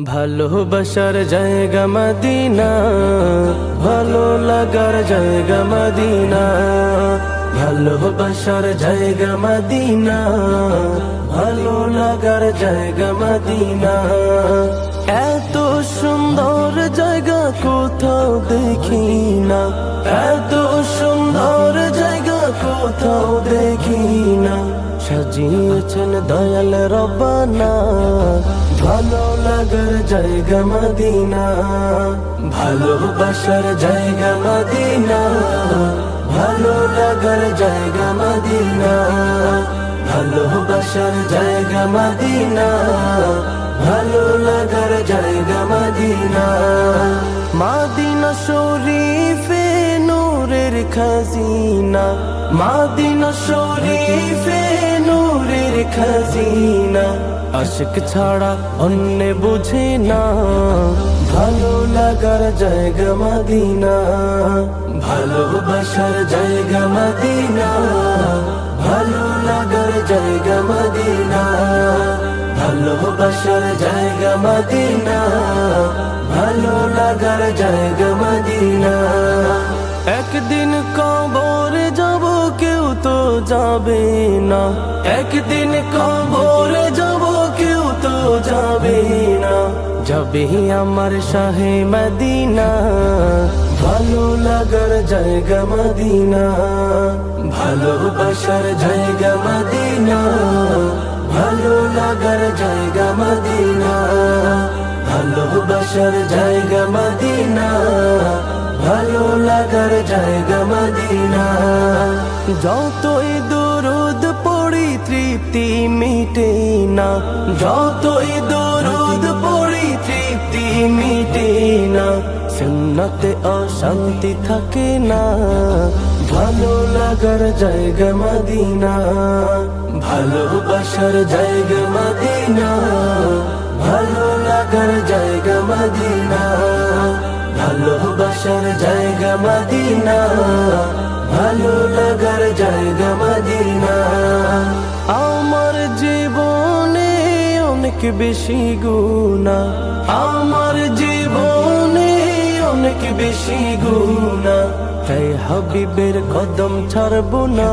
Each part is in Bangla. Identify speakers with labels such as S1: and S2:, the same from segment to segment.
S1: ভালোবাসার জায়গা মদিনা, ভালো লাগার জায়গা মদিনা। ভালোবাসার জায়গা মদিনা, ভালো লাগার জায়গা মদিনা। এত সুন্দর জায়গা কোথাও দেখি না, এত সুন্দর জায়গা কোথাও দেখি না। সাজিয়েছেন দয়াল রব্বানা, ভালো লাগার জায়গা মদিনা। ভালোবাসার জায়গা মদিনা, ভালো লাগার জায়গা মদিনা। ভালোবাসার জায়গা মদিনা, ভালো লাগার জায়গা মদিনা। মদিনা শরীফে নূরের খাজিনা, মদিনা শরীফে নূরের খাজিনা। আশিক ছাড়া অন্য বুঝে না, ভালো লাগার জায়গা মদিনা। ভালোবাসার জায়গা মদিনা, ভালো লাগার জায়গা মদিনা। ভালোবাসার জায়গা মদিনা, ভালো লাগার জায়গা মদিনা। একদিন কবর যাব কেউ তো যাবে না, একদিন কবর যাব কেউ তো যাবে না। যাবে আমার শাহে মদিনা, ভালো লাগার জায়গা মদিনা। ভালোবাসার জায়গা মদিনা, ভালো লাগার জায়গা মদিনা। ভালোবাসার জায়গা মদিনা, ভালো লাগার জায়গা মদিনা। যতই দরুদ পড়ি তৃপ্তি মিটে না, যতই দরুদ পড়ি তৃপ্তি মিটে না। সুন্নতে অশান্তি থাকে না, ভালো লাগার জায়গা মদিনা। ভালোবাসার জায়গা মদিনা, ভালো লাগার জায়গা মদিনা। ভালোবাসার জায়গা মদিনা, ভালো লাগার জায়গা মদিনা। আমার জীবনে অনেক বেশি গুনাহ, আমার জীবনে অনেক বেশি গুনাহ। তাই হাবিবের কদম ছাড়বো না,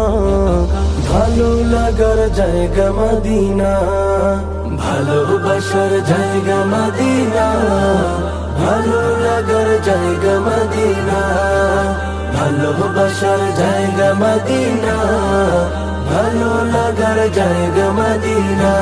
S1: ভালো লাগার জায়গা মদিনা। ভালোবাসার জায়গা মদিনা, ভালো লাগার জায়গা মদিনা। ভালোবাসার জায়গা মদিনা, ভালো লাগার জায়গা মদিনা।